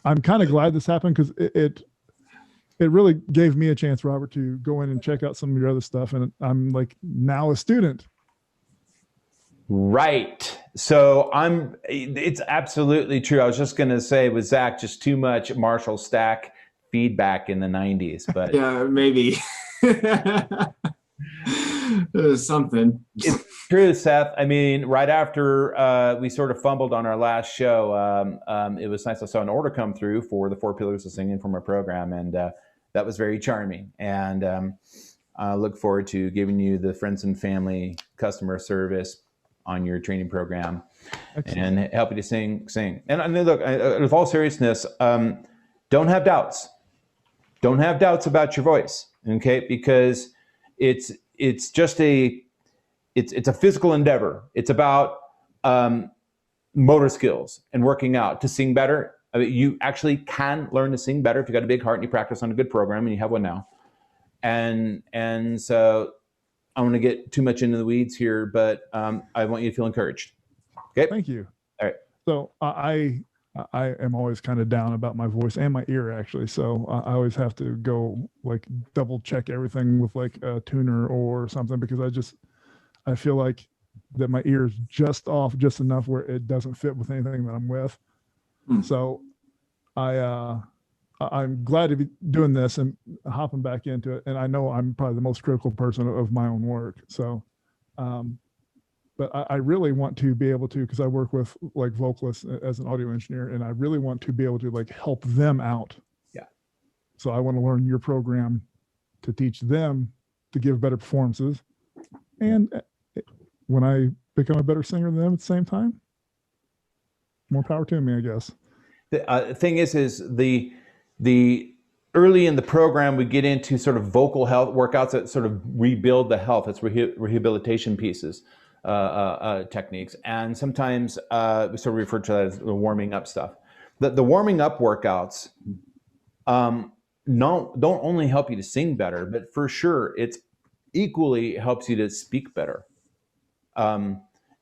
I'm kind of glad this happened because it really gave me a chance, Robert, to go in and check out some of your other stuff. And I'm like now a student. Right. So it's absolutely true. I was just going to say with Zack, just too much Marshall Stack feedback in the 90s, but yeah, maybe. There's something. It's true, Seth. I mean, right after we sort of fumbled on our last show, it was nice. I saw an order come through for the 4 Pillars of Singing from our program, and that was very charming. And I look forward to giving you the friends and family customer service on your training program. Excellent. And help you to sing. And I mean, look, with all seriousness, don't have doubts. Don't have doubts about your voice, okay? Because it's just it's a physical endeavor. It's about motor skills and working out to sing better. I mean, you actually can learn to sing better if you got a big heart and you practice on a good program, and you have one now. And so I don't want to get too much into the weeds here, but I want you to feel encouraged. Okay. Thank you. All right. So I am always kind of down about my voice and my ear, actually. So I always have to go like double check everything with like a tuner or something, because I feel like that my ear is just off just enough where it doesn't fit with anything that I'm with. So I'm glad to be doing this and hopping back into it. And I know I'm probably the most critical person of my own work. So, but I really want to be able to, because I work with like vocalists as an audio engineer, and I really want to be able to like help them out. Yeah. So I want to learn your program to teach them to give better performances. And when I become a better singer than them at the same time, more power to me, I guess. The thing is the early in the program, we get into sort of vocal health workouts that sort of rebuild the health. It's rehabilitation pieces, techniques. And sometimes we sort of refer to that as the warming up stuff. The warming up workouts don't only help you to sing better, but for sure, it's equally helps you to speak better.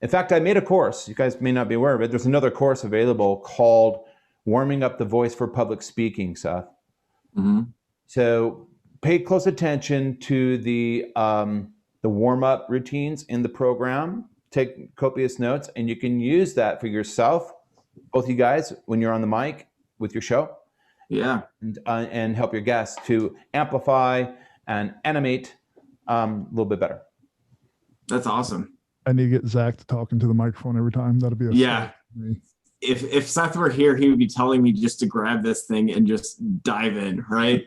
In fact, I made a course. You guys may not be aware of it. There's another course available called Warming Up the Voice for Public Speaking, Seth. Mm-hmm. So pay close attention to the warm-up routines in the program. Take copious notes, and you can use that for yourself, both you guys, when you're on the mic with your show. Yeah. And help your guests to amplify and animate a little bit better. That's awesome. I need to get Zack to talk into the microphone every time. That'll be yeah. If Seth were here, he would be telling me just to grab this thing and just dive in, right?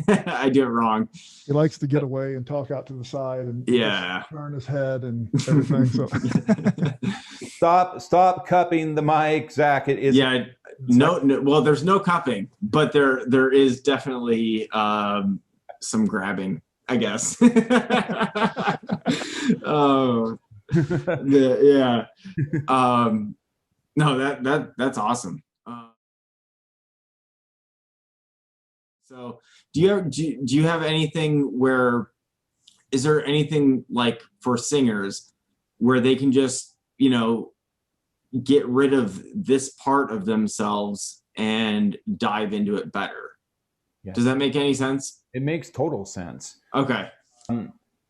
I do it wrong. He likes to get away and talk out to the side and turn his head and everything. So stop cupping the mic, Zack. It is no. Well, there's no cupping, but there is definitely some grabbing, I guess. Oh, yeah. No, that's awesome. So do you have anything where, is there anything like for singers where they can just, get rid of this part of themselves and dive into it better? Yes. Does that make any sense? It makes total sense. Okay.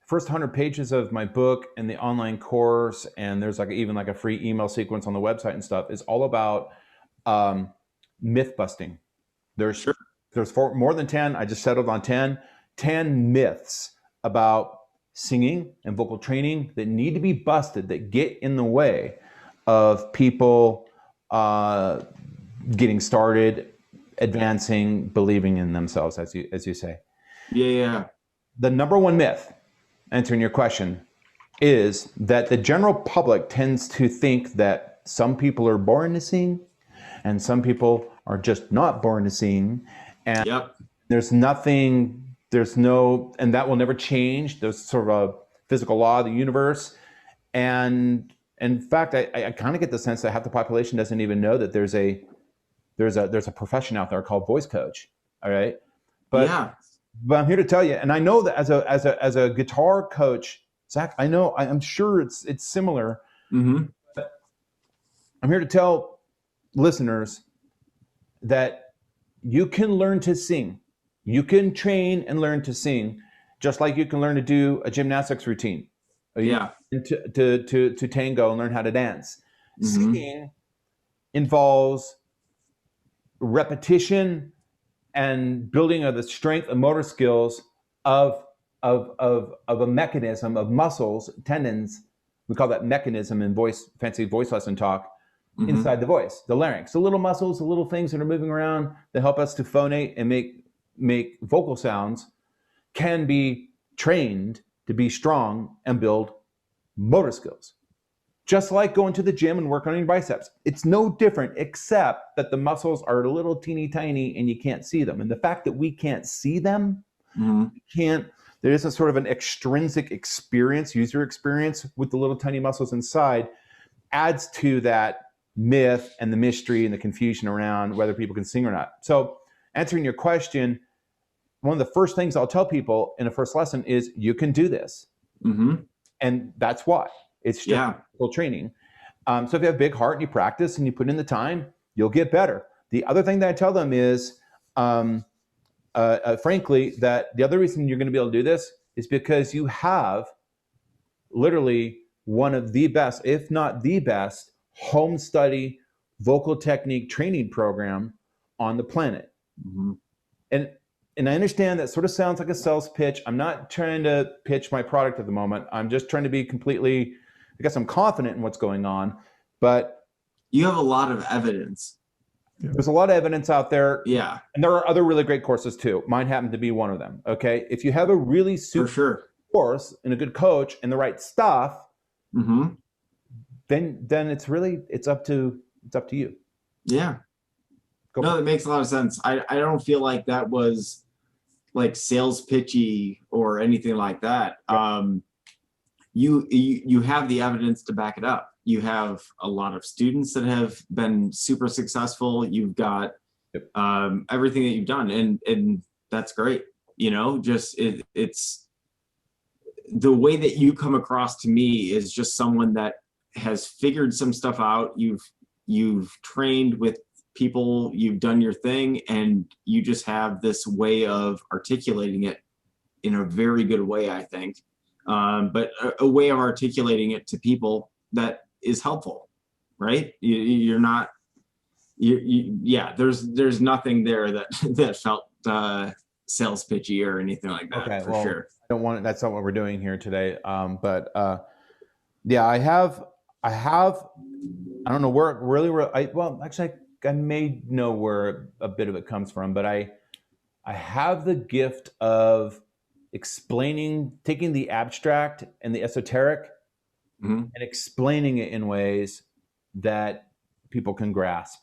First 100 pages of my book and the online course, and there's even a free email sequence on the website and stuff, is all about myth busting. There's more than 10. I just settled on 10 myths about singing and vocal training that need to be busted, that get in the way of people getting started, advancing, believing in themselves, as you say. Yeah. The number one myth, answering your question, is that the general public tends to think that some people are born to sing and some people are just not born to sing. And there's no, and that will never change. There's sort of a physical law of the universe. And in fact, I kind of get the sense that half the population doesn't even know that there's a profession out there called voice coach. All right. But I'm here to tell you, and I know that as a guitar coach, Zack, I'm sure it's similar. Mm-hmm. But I'm here to tell listeners that you can learn to sing. You can train and learn to sing, just like you can learn to do a gymnastics routine. Yeah. To tango and learn how to dance. Mhm. Singing involves repetition and building of the strength and motor skills of a mechanism of muscles, tendons. We call that mechanism in fancy voice lesson talk. Mhm. Inside the voice, the larynx, the little muscles, the little things that are moving around that help us to phonate and make vocal sounds can be trained to be strong and build motor skills. Just like going to the gym and working on your biceps. It's no different, except that the muscles are a little teeny tiny and you can't see them. And the fact that we can't see them, there is a sort of an extrinsic experience, user experience with the little tiny muscles inside, adds to that myth and the mystery and the confusion around whether people can sing or not. So answering your question, one of the first things I'll tell people in a first lesson is you can do this. And that's why. It's just physical training. So if you have a big heart and you practice and you put in the time, you'll get better. The other thing that I tell them is, frankly, that the other reason you're going to be able to do this is because you have literally one of the best, if not the best, home study vocal technique training program on the planet. And I understand that sort of sounds like a sales pitch. I'm not trying to pitch my product at the moment. I'm just trying to be completely, I guess I'm confident in what's going on, but you have a lot of evidence. There's a lot of evidence out there. Yeah. And there are other really great courses too. Mine happened to be one of them. Okay. If you have a really super course and a good coach and the right stuff, then it's up to you. Yeah. No, that makes a lot of sense. I don't feel like that was like sales pitchy or anything like that. You have the evidence to back it up. You have a lot of students that have been super successful. You've got everything that you've done, and that's great. You know, just it's the way that you come across to me is just someone that has figured some stuff out. You've trained with people, you've done your thing, and you just have this way of articulating it in a very good way, I think. But a way of articulating it to people that is helpful, right? You're not, there's nothing there that felt sales pitchy or anything like that. Okay, for sure. I don't want it. That's not what we're doing here today. Yeah, I have, I don't know where really, I may know where a bit of it comes from, but I have the gift of taking the abstract and the esoteric and explaining it in ways that people can grasp.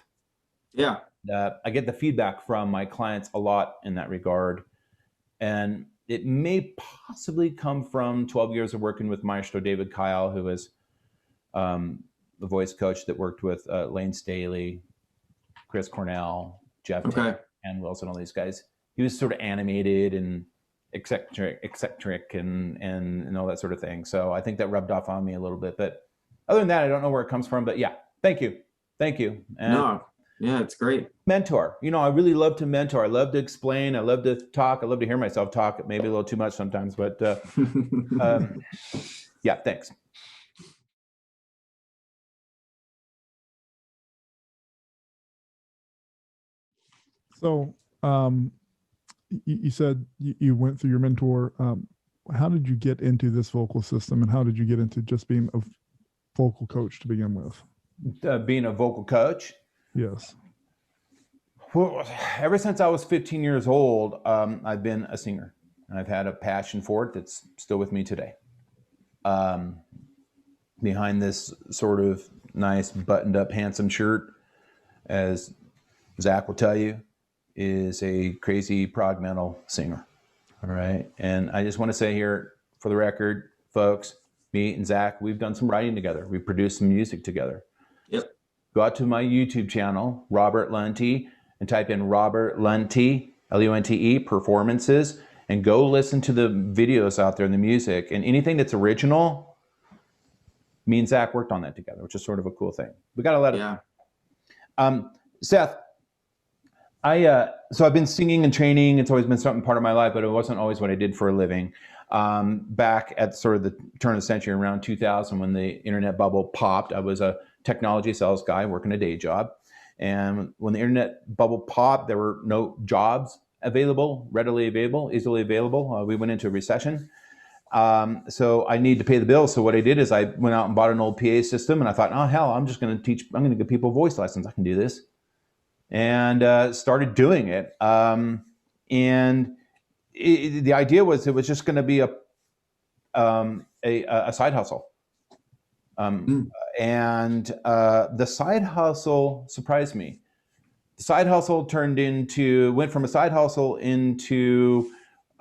Yeah. I get the feedback from my clients a lot in that regard. And it may possibly come from 12 years of working with Maestro David Kyle, who was the voice coach that worked with Lane Staley, Chris Cornell, Jeff and Wilson, all these guys. He was sort of animated and eccentric and all that sort of thing. So I think that rubbed off on me a little bit. But other than that, I don't know where it comes from. But yeah, thank you. And yeah, it's great. Mentor. You know, I really love to mentor. I love to explain. I love to talk. I love to hear myself talk. Maybe a little too much sometimes, but yeah, thanks. So you said you went through your mentor. How did you get into this vocal system, and how did you get into just being a vocal coach to begin with? Being a vocal coach? Yes. Well, ever since I was 15 years old, I've been a singer, and I've had a passion for it that's still with me today. Behind this sort of nice buttoned up handsome shirt, as Zack will tell you, is a crazy prog metal singer. All right. And I just want to say here for the record, folks, me and Zack, we've done some writing together. We've produced some music together. Yep. Go out to my YouTube channel, Robert Lunte, and type in Robert Lunte, L-U-N-T-E, performances, and go listen to the videos out there and the music. And anything that's original, me and Zack worked on that together, which is sort of a cool thing. We got to let it. Yeah. Seth, So I've been singing and training. It's always been something part of my life, but it wasn't always what I did for a living. Back at sort of the turn of the century, around 2000, when the internet bubble popped, I was a technology sales guy working a day job. And when the internet bubble popped, there were no jobs available, readily available, easily available. We went into a recession. So I need to pay the bills. So what I did is I went out and bought an old PA system, and I thought, oh, hell, I'm going to give people voice lessons. I can do this. And started doing it. The idea was it was just going to be a side hustle. And the side hustle surprised me. The side hustle went from a side hustle into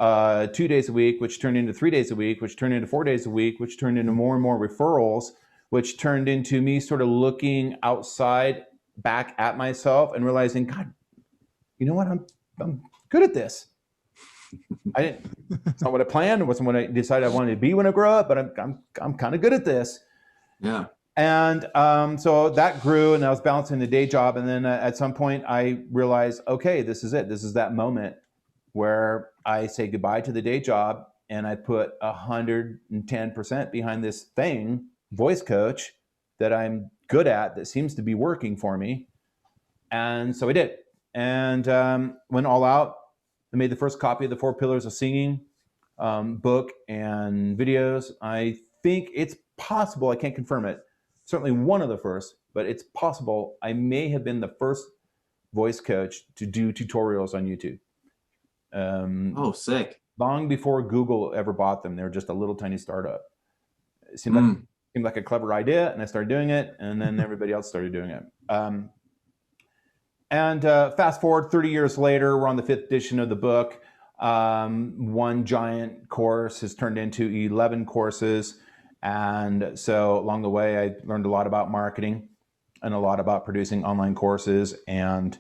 2 days a week, which turned into 3 days a week, which turned into 4 days a week, which turned into more and more referrals, which turned into me sort of looking outside back at myself and realizing, God, you know what? I'm good at this. It's not what I planned. It wasn't what I decided I wanted to be when I grow up, but I'm kind of good at this. Yeah. And so that grew, and I was balancing the day job. And then at some point I realized, okay, this is it. This is that moment where I say goodbye to the day job and I put 110% behind this thing, voice coach, that I'm good at, that seems to be working for me. And so I did. And went all out. I made the first copy of the 4 Pillars of Singing book and videos. I think it's possible, I can't confirm it, certainly one of the first, but it's possible I may have been the first voice coach to do tutorials on YouTube. Oh, sick. Long before Google ever bought them. They were just a little tiny startup. It seemed like a clever idea, and I started doing it, and then everybody else started doing it. And fast forward 30 years later, we're on the 5th edition of the book. One giant course has turned into 11 courses. And so along the way, I learned a lot about marketing and a lot about producing online courses and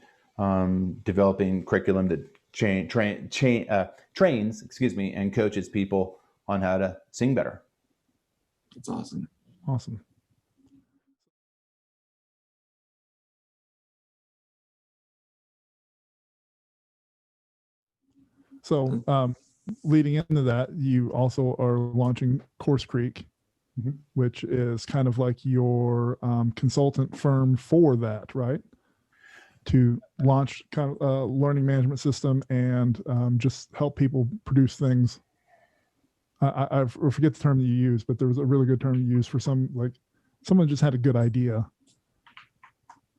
developing curriculum that trains, and coaches people on how to sing better. That's awesome. Awesome. So leading into that, you also are launching Course Creek, which is kind of like your consultant firm for that, right? To launch kind of a learning management system and just help people produce things. I forget the term that you use, but there was a really good term you used for someone just had a good idea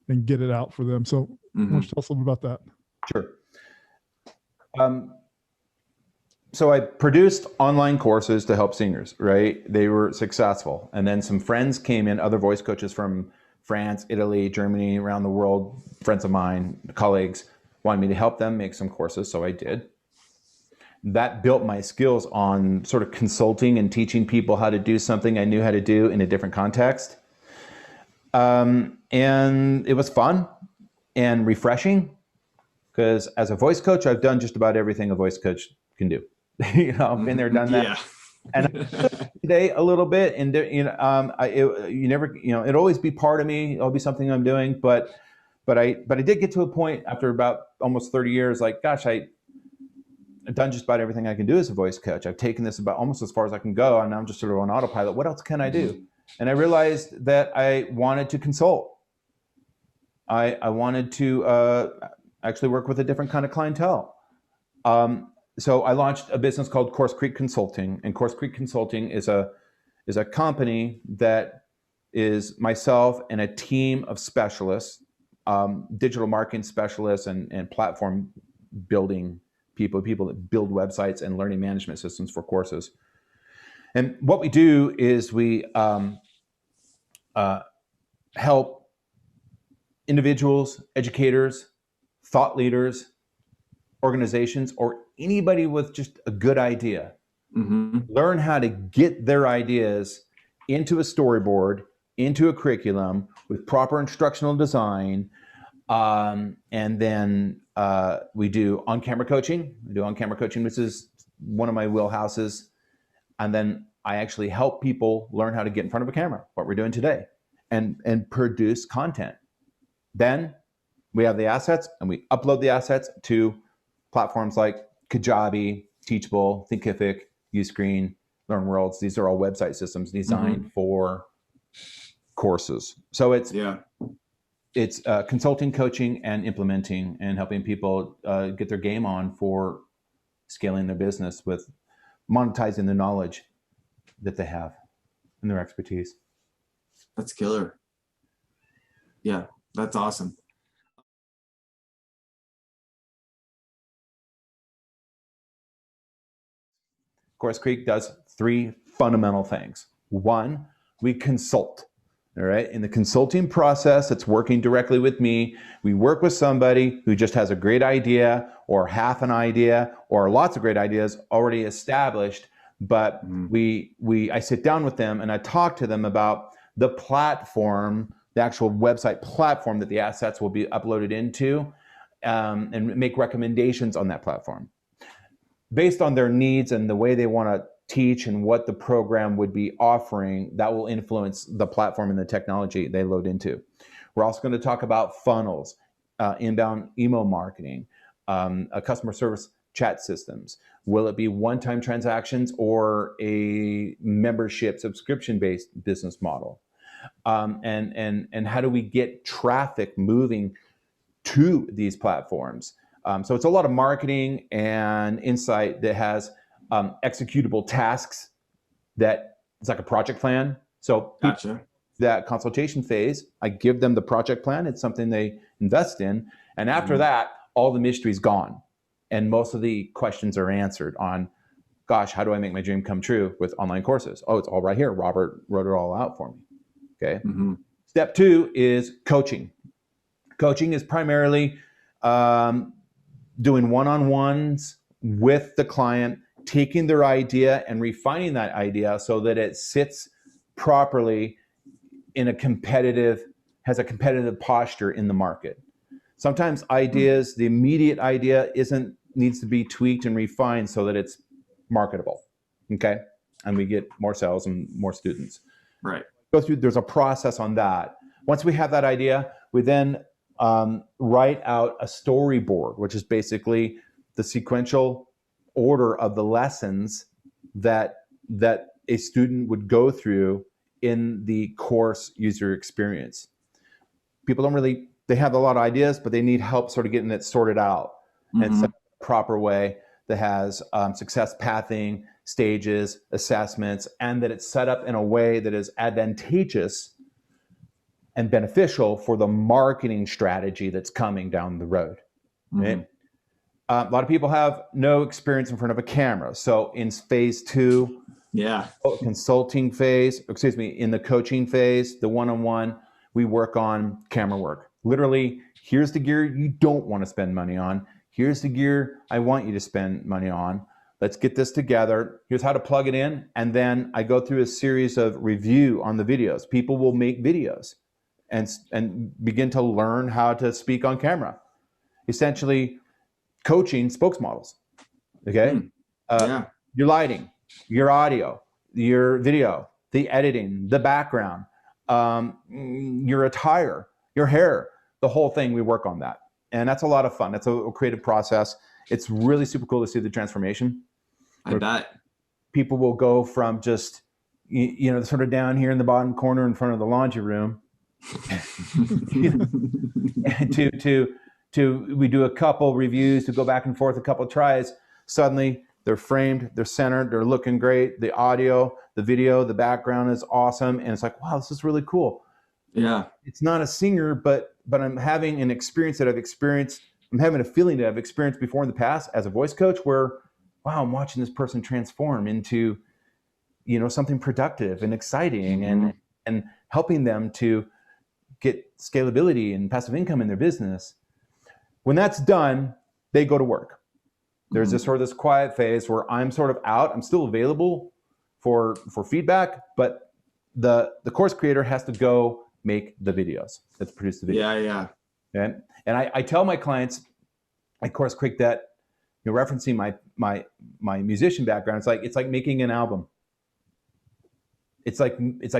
and get it out for them. So why don't you tell us a little bit about that? Sure. So I produced online courses to help singers, right? They were successful. And then some friends came in, other voice coaches from France, Italy, Germany, around the world, friends of mine, colleagues, wanted me to help them make some courses, so I did. That built my skills on sort of consulting and teaching people how to do something I knew how to do in a different context. And it was fun and refreshing, because as a voice coach, I've done just about everything a voice coach can do. I've been there, done that. Yeah. And today a little bit, and it'd always be part of me. It'll be something I'm doing, but I did get to a point after about almost 30 years, like, gosh, I've done just about everything I can do as a voice coach. I've taken this about almost as far as I can go, and I'm just sort of on autopilot. What else can I do? And I realized that I wanted to consult. I wanted to actually work with a different kind of clientele. So I launched a business called Course Creek Consulting, and Course Creek Consulting is a company that is myself and a team of specialists, digital marketing specialists and platform building people that build websites and learning management systems for courses. And what we do is we help individuals, educators, thought leaders, organizations, or anybody with just a good idea, learn how to get their ideas into a storyboard, into a curriculum with proper instructional design. And then we do on-camera coaching. We do on-camera coaching, which is one of my wheelhouses. And then I actually help people learn how to get in front of a camera, what we're doing today, and produce content. Then We have the assets and we upload the assets to platforms like Kajabi, Teachable, Thinkific, Uscreen, LearnWorlds. These are all website systems designed for courses. So it's consulting, coaching, and implementing, and helping people get their game on for scaling their business with monetizing the knowledge that they have and their expertise. That's killer. Yeah, that's awesome. Course Creek does 3 fundamental things. 1, we consult. All right. In the consulting process, it's working directly with me. We work with somebody who just has a great idea or half an idea or lots of great ideas already established. But I sit down with them and I talk to them about the platform, the actual website platform that the assets will be uploaded into, and make recommendations on that platform based on their needs and the way they want to teach and what the program would be offering. That will influence the platform and the technology they load into. We're also going to talk about funnels, inbound email marketing, customer service chat systems. Will it be one-time transactions or a membership subscription-based business model? And how do we get traffic moving to these platforms? So it's a lot of marketing and insight that has executable tasks that it's like a project plan. So Gotcha. That consultation phase, I give them the project plan. It's something they invest in. And after that, all the mystery's gone. And most of the questions are answered on, gosh, how do I make my dream come true with online courses? Oh, it's all right here. Robert wrote it all out for me. Okay. Step 2 is coaching. Coaching is primarily doing one-on-ones with the client, taking their idea and refining that idea so that it sits properly in has a competitive posture in the market. Sometimes ideas, the immediate idea needs to be tweaked and refined so that it's marketable, okay? And we get more sales and more students. Right. There's a process on that. Once we have that idea, we then write out a storyboard, which is basically the sequential order of the lessons that a student would go through in the course user experience. People they have a lot of ideas, but they need help sort of getting it sorted out and set up a proper way that has success pathing, stages, assessments, and that it's set up in a way that is advantageous and beneficial for the marketing strategy that's coming down the road. Right? A lot of people have no experience in front of a camera. So in phase 2, consulting phase, in the coaching phase, the one-on-one, we work on camera work. Literally, here's the gear you don't want to spend money on. Here's the gear I want you to spend money on. Let's get this together. Here's how to plug it in. And then I go through a series of review on the videos. People will make videos and begin to learn how to speak on camera. Essentially, coaching spokesmodels, okay? Your lighting, your audio, your video, the editing, the background, your attire, your hair, the whole thing, we work on that. And that's a lot of fun. That's a creative process. It's really super cool to see the transformation. I bet. People will go from just, sort of down here in the bottom corner in front of the laundry room to we do a couple reviews to go back and forth, a couple tries. Suddenly they're framed, they're centered, they're looking great. The audio, the video, the background is awesome. And it's like, wow, this is really cool. Yeah. It's not a singer, but I'm having an experience that I've experienced. I'm having a feeling that I've experienced before in the past as a voice coach where, wow, I'm watching this person transform into, something productive and exciting and helping them to get scalability and passive income in their business. When that's done, they go to work. There's this quiet phase where I'm sort of out. I'm still available for feedback, but the course creator has to go make the videos. Let's produce the video. Yeah. Okay? And I tell my clients at Course Creek that, referencing my musician background, it's like making an album. It's like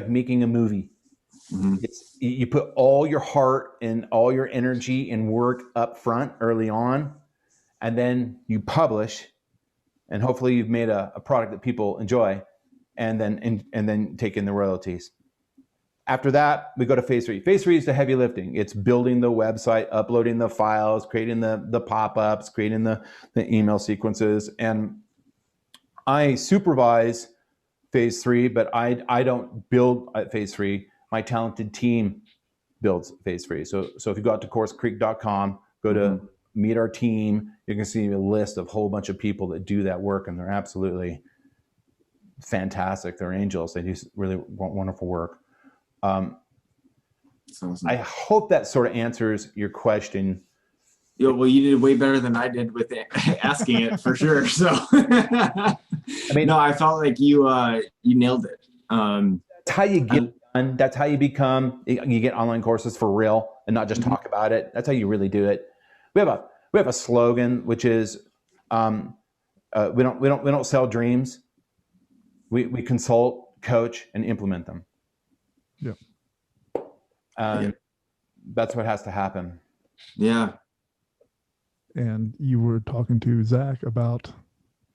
making a movie. You put all your heart and all your energy and work up front early on, and then you publish, and hopefully you've made a product that people enjoy, and then take in the royalties. After that, we go to phase 3. Phase 3 is the heavy lifting. It's building the website, uploading the files, creating the pop-ups, creating the email sequences. And I supervise phase 3, but I don't build at phase 3. My talented team builds phase 3. So if you go out to coursecreek.com, go to meet our team, you can see a list of a whole bunch of people that do that work, and they're absolutely fantastic. They're angels. They do really wonderful work. Awesome. I hope that sort of answers your question. Yeah, well, you did way better than I did with asking it for sure. So, I mean, no, I felt like you nailed it. That's how you get done. That's how you get online courses for real and not just talk about it. That's how you really do it. We have a slogan, which is, we don't sell dreams. We consult, coach, and implement them. Yeah. That's what has to happen. Yeah. And you were talking to Zack about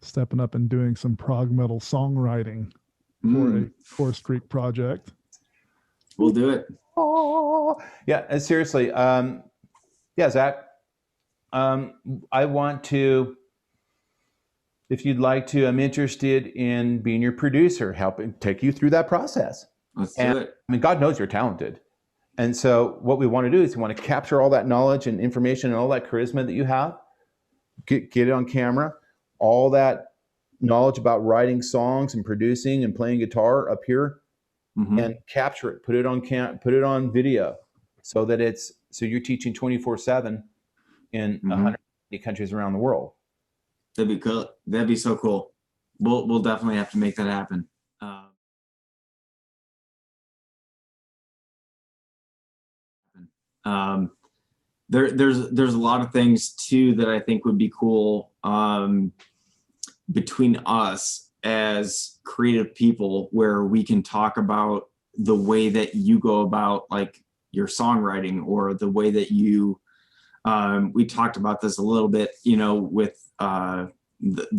stepping up and doing some prog metal songwriting for a Course Creek project. We'll do it. Oh, yeah. And seriously, yeah, Zack. I want to, if you'd like to, I'm interested in being your producer, helping take you through that process. Let's do it. I mean, God knows you're talented. And so what we want to do is we want to capture all that knowledge and information and all that charisma that you have, get it on camera, all that knowledge about writing songs and producing and playing guitar up here, and capture it, put it on video, so that you're teaching 24/7 in 180 countries around the world. That'd be cool. That'd be so cool. We'll definitely have to make that happen. There's a lot of things too that I think would be cool between us as creative people, where we can talk about the way that you go about like your songwriting, or the way that you we talked about this a little bit, with the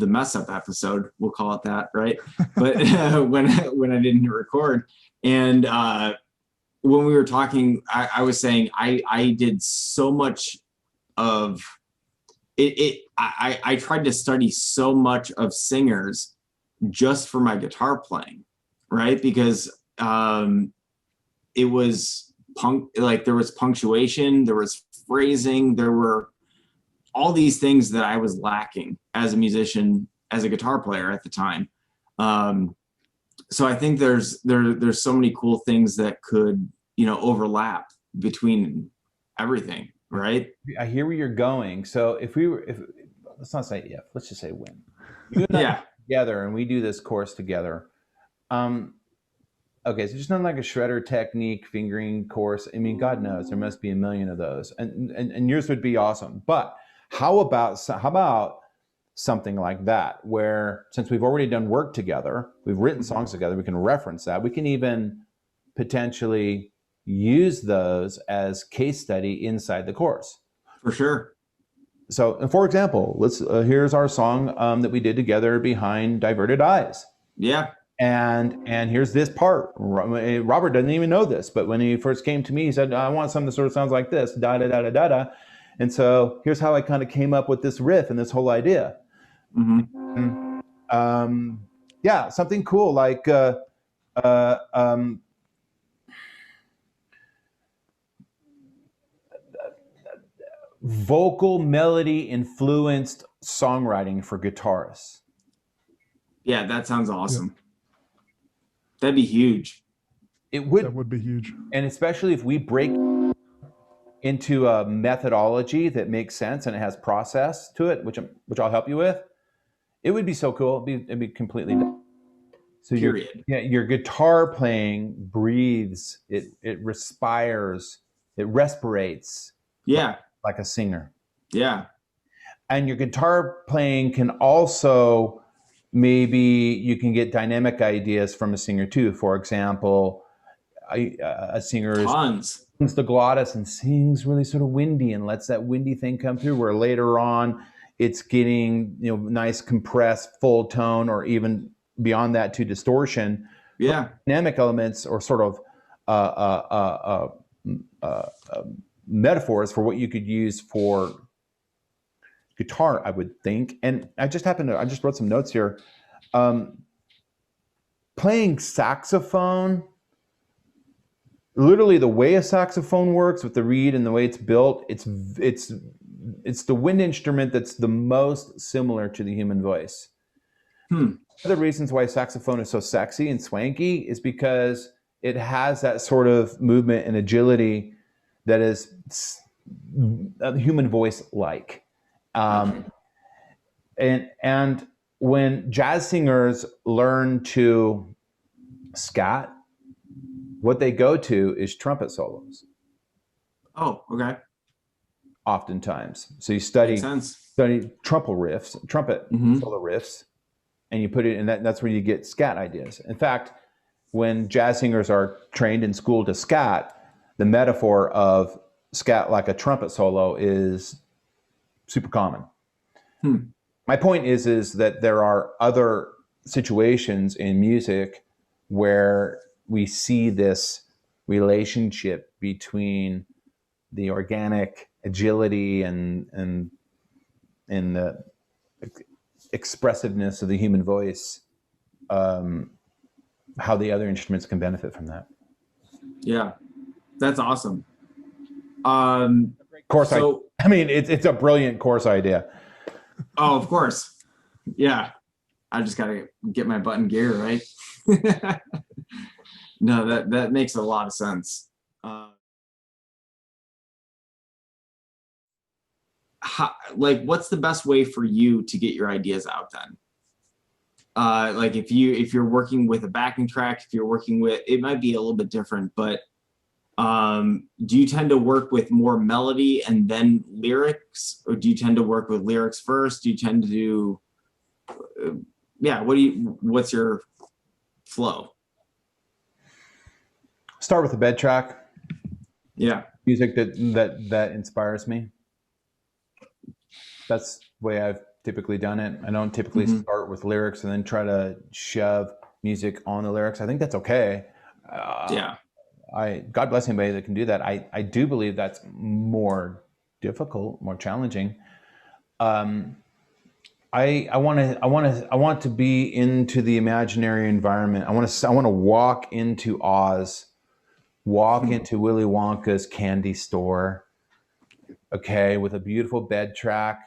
mess up episode, we'll call it that, right? But when I didn't record, and when we were talking, I was saying I did so much of it. I tried to study so much of singers just for my guitar playing, right? Because it was there was punctuation, there was phrasing, there were all these things that I was lacking as a musician, as a guitar player at the time. So I think there's so many cool things that could, overlap between everything, right? I hear where you're going. So if let's not say if, let's just say when. You and I together, and we do this course together. Okay, so just not like a shredder technique fingering course. I mean, God knows there must be a million of those, and yours would be awesome. But how about something like that, where since we've already done work together, we've written songs together, we can reference that. We can even potentially use those as case study inside the course. For sure. So, for example, here's our song that we did together behind Diverted Eyes. Yeah. And here's this part. Robert doesn't even know this, but when he first came to me, he said, I want something that sort of sounds like this, da da da da da da. And so here's how I kind of came up with this riff and this whole idea. Yeah, something cool like vocal melody influenced songwriting for guitarists. Yeah, that sounds awesome. Yeah. That'd be huge. That would be huge. And especially if we break into a methodology that makes sense and it has process to it, which I'll help you with, it would be so cool. It'd be completely done. So your guitar playing breathes, it respires, it respirates. Yeah. Like a singer. Yeah. And your guitar playing can also, maybe you can get dynamic ideas from a singer too. For example, a singer Tons. is the glottis and sings really sort of windy and lets that windy thing come through, where later on it's getting, you know, nice compressed full tone, or even beyond that to distortion. Yeah. Dynamic elements, or sort of metaphors for what you could use for guitar, I would think. And I just wrote some notes here. Playing saxophone, literally the way a saxophone works with the reed and the way it's built, it's the wind instrument that's the most similar to the human voice. One of the reasons why saxophone is so sexy and swanky is because it has that sort of movement and agility that is a human voice like. And when jazz singers learn to scat, what they go to is trumpet solos. Oh, okay. Oftentimes. So you study trumpet solo riffs, and you put it in that's where you get scat ideas. In fact, when jazz singers are trained in school to scat, the metaphor of scat like a trumpet solo is super common. My point is that there are other situations in music where we see this relationship between the organic agility and the expressiveness of the human voice, how the other instruments can benefit from that. Yeah, that's awesome. Course, I mean, it's a brilliant course idea. Oh, of course. Yeah. I just got to get my button gear, right? No, that makes a lot of sense. What's the best way for you to get your ideas out then? Like if you're working with a backing track, if you're working with, it might be a little bit different, but do you tend to work with more melody and then lyrics, or do you tend to work with lyrics first? Do you tend to do, what's your flow? Start with a bed track. Yeah. Music that inspires me. That's the way I've typically done it. I don't typically start with lyrics and then try to shove music on the lyrics. I think that's okay. God bless anybody that can do that. I do believe that's more difficult, more challenging. I want to be into the imaginary environment. I want to walk into Oz, walk into Willy Wonka's candy store, okay, with a beautiful bed track,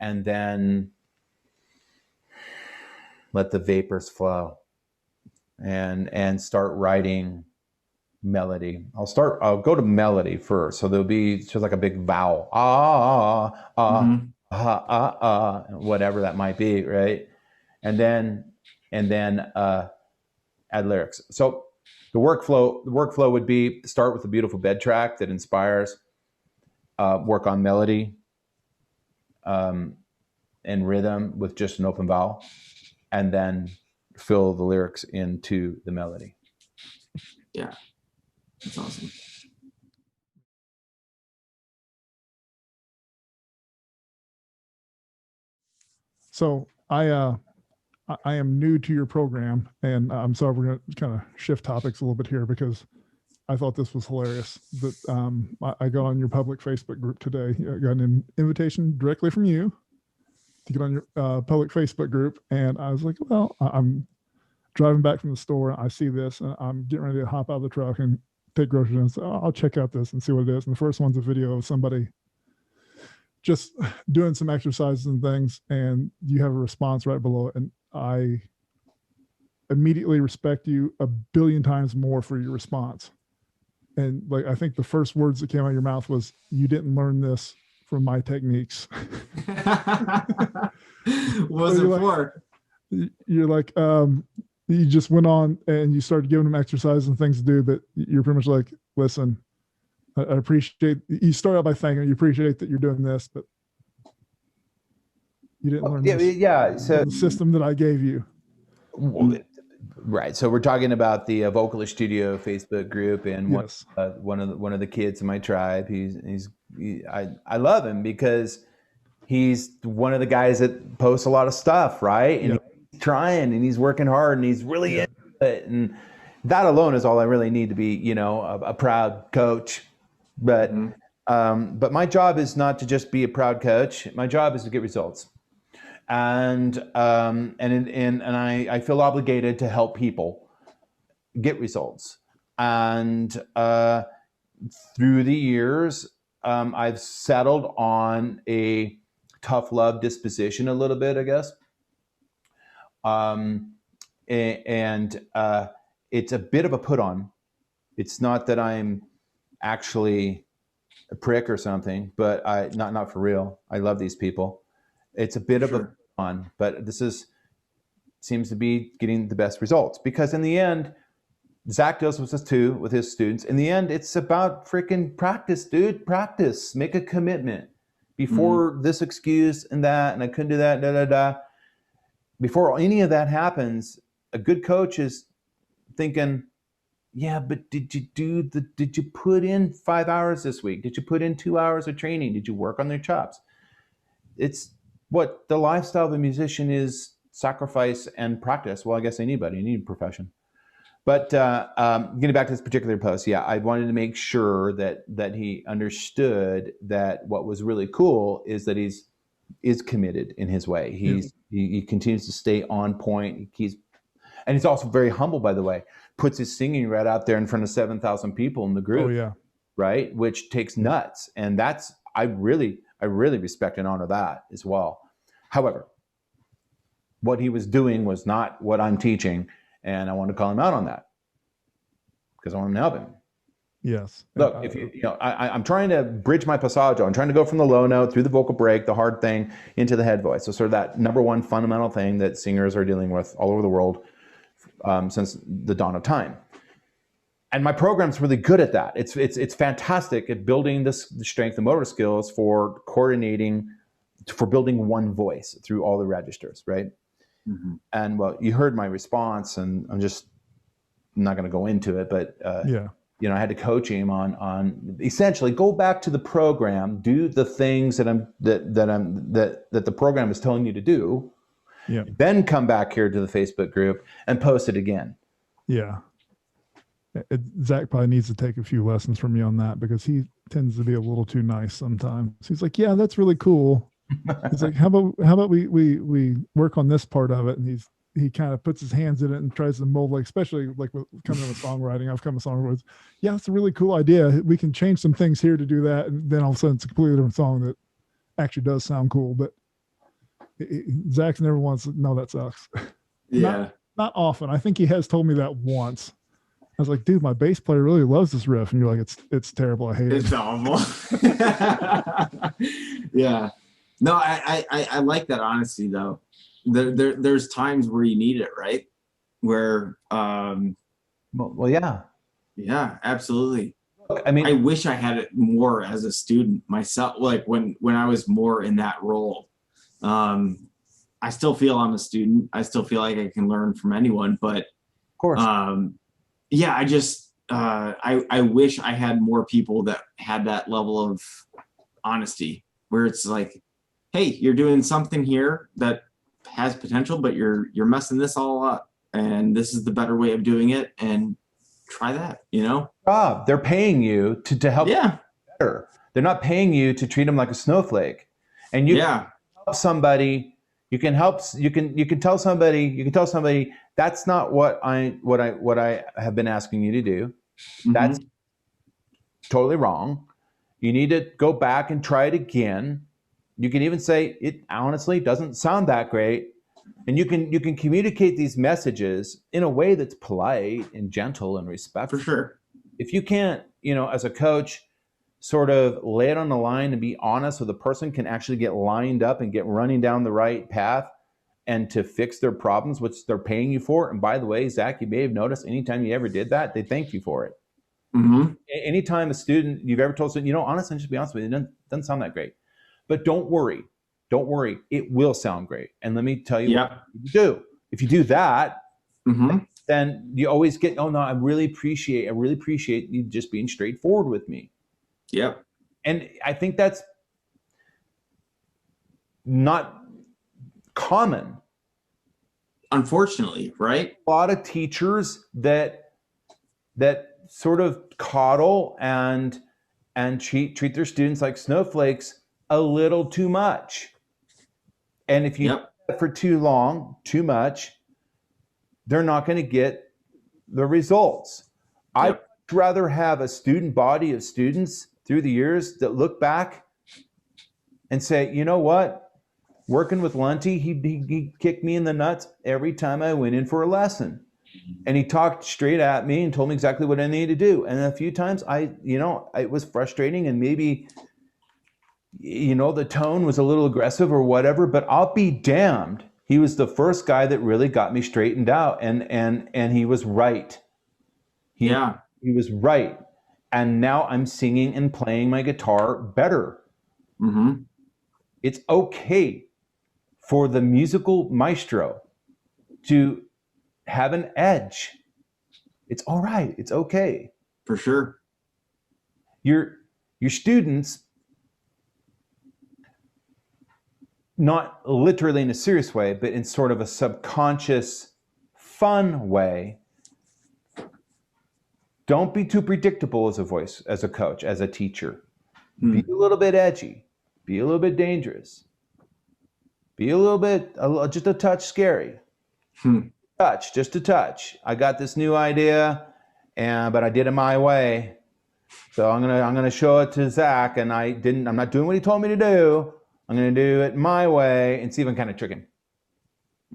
and then let the vapors flow and start writing melody. I'll go to melody first. So there'll be just like a big vowel, whatever that might be, right? And then add lyrics. So the workflow would be start with a beautiful bed track that inspires, work on melody and rhythm with just an open vowel, and then fill the lyrics into the melody. Yeah. That's awesome. So I am new to your program, and I'm sorry, we're going to kind of shift topics a little bit here because I thought this was hilarious. That I got on your public Facebook group today. I got an invitation directly from you to get on your public Facebook group, and I was like, well, I'm driving back from the store, and I see this, and I'm getting ready to hop out of the truck and take groceries, and so I'll check out this and see what it is. And the first one's a video of somebody just doing some exercises and things, and you have a response right below it. And I immediately respect you a billion times more for your response. And like, I think the first words that came out of your mouth was, "You didn't learn this from my techniques." What was it for? You're like, you just went on and you started giving them exercises and things to do, but you're pretty much like, listen, I appreciate, you start out by thanking, you appreciate that you're doing this, but you didn't learn this. Yeah. So the system that I gave you. well, Right. So we're talking about the Vocalist Studio Facebook group, and Yes. one of the kids in my tribe. I love him because he's one of the guys that posts a lot of stuff, right? And he's trying and he's working hard and he's really into it. And that alone is all I really need to be, you know, a proud coach. But but my job is not to just be a proud coach. My job is to get results. And I feel obligated to help people get results. And through the years, I've settled on a tough love disposition a little bit, I guess. It's a bit of a put on. It's not that I'm actually a prick or something, but not for real. I love these people. It's a bit of a on, but seems to be getting the best results, because in the end, Zack does with this too with his students. In the end, it's about freaking practice, dude. Practice. Make a commitment. Before this excuse and that, and I couldn't do that, Before any of that happens, a good coach is thinking, yeah, but did you put in 5 hours this week? Did you put in 2 hours of training? Did you work on their chops? It's what the lifestyle of a musician is: sacrifice and practice. Well, I guess anybody, you need a profession. But getting back to this particular post, yeah, I wanted to make sure that he understood that what was really cool is that he's committed in his way. He continues to stay on point. And he's also very humble, by the way. Puts his singing right out there in front of 7,000 people in the group. Oh yeah, right, which takes nuts, and that's I really respect and honor that as well. However, what he was doing was not what I'm teaching. And I want to call him out on that because I want him to help him. Yes. Look, if I'm trying to bridge my passaggio. I'm trying to go from the low note through the vocal break, the hard thing, into the head voice. So sort of that number one fundamental thing that singers are dealing with all over the world since the dawn of time. And my program's really good at that. It's fantastic at building the strength and motor skills for coordinating, for building one voice through all the registers, right? And well, you heard my response, and I'm not going to go into it, but you know, I had to coach him on essentially go back to the program, do the things that the program is telling you to do, then come back here to the Facebook group and post it again. Yeah. Zack probably needs to take a few lessons from me on that, because he tends to be a little too nice sometimes. He's like, yeah, that's really cool. He's like, how about we work on this part of it? And he kind of puts his hands in it and tries to mold, like, especially like with coming with songwriting. I've come with songwriting. Yeah, that's a really cool idea. We can change some things here to do that. And then all of a sudden it's a completely different song that actually does sound cool. But Zack's never once, no, that sucks. Yeah. Not often. I think he has told me that once. I was like, dude, my bass player really loves this riff. And you're like, it's terrible. I hate it. It's awful. Yeah. No, I like that honesty though. There's times where you need it, right? Where well, yeah. Yeah, absolutely. Look, I mean, I wish I had it more as a student myself, like when I was more in that role. I still feel I'm a student. I still feel like I can learn from anyone, but of course. Yeah, I just I wish I had more people that had that level of honesty, where it's like, hey, you're doing something here that has potential, but you're messing this all up, and this is the better way of doing it, and try that, you know? Rob, they're paying you to help them better. They're not paying you to treat them like a snowflake. And you can help somebody, you can tell somebody that's not what I have been asking you to do. That's totally wrong. You need to go back and try it again. You can even say it honestly doesn't sound that great. And you can communicate these messages in a way that's polite and gentle and respectful. For sure. If you can't, as a coach, sort of lay it on the line and be honest, so the person can actually get lined up and get running down the right path and to fix their problems, which they're paying you for. And by the way, Zack, you may have noticed anytime you ever did that, they thank you for it. Anytime a student, you've ever told a student, honestly, just be honest with you, it doesn't sound that great. But don't worry, it will sound great. And let me tell you what you do. If you do that, Mm-hmm. then you always get, oh no, I really appreciate you just being straightforward with me. Yep. And I think that's not common. Unfortunately, right? A lot of teachers that sort of coddle and treat their students like snowflakes a little too much. And if you do that for too long, too much, they're not going to get the results. I'd rather have a student body of students through the years that look back and say, you know what? Working with Lunte, he kicked me in the nuts every time I went in for a lesson. And he talked straight at me and told me exactly what I needed to do. And a few times it was frustrating, and maybe, the tone was a little aggressive or whatever, but I'll be damned. He was the first guy that really got me straightened out, and he was right. He was right. And now I'm singing and playing my guitar better. Mm-hmm. It's okay for the musical maestro to have an edge. It's all right. It's okay. For sure. Your students, not literally in a serious way, but in sort of a subconscious, fun way, don't be too predictable as a voice, as a coach, as a teacher. Be a little bit edgy. Be a little bit dangerous. Be a little bit, just a touch scary. Just a touch. I got this new idea, but I did it my way. So I'm gonna show it to Zack, and I'm not doing what he told me to do. I'm gonna do it my way and see if I can kind of trick him.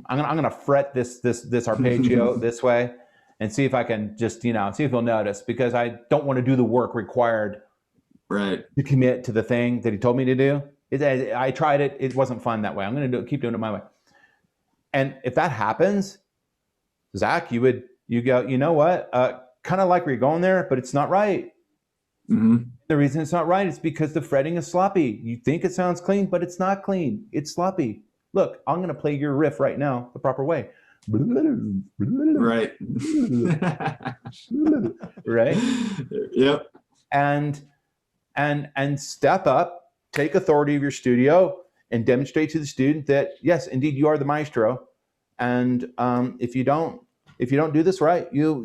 I'm gonna fret this arpeggio this way and see if I can just, see if he'll notice, because I don't want to do the work required to commit to the thing that he told me to do. I tried it. It wasn't fun that way. I'm going to keep doing it my way. And if that happens, Zack, you go, you know what? Kind of like where you're going there, but it's not right. Mm-hmm. The reason it's not right is because the fretting is sloppy. You think it sounds clean, but it's not clean. It's sloppy. Look, I'm going to play your riff right now the proper way. Right. Right? Yep. And step up, take authority of your studio, and demonstrate to the student that, yes, indeed, you are the maestro. And if you don't do this right, you're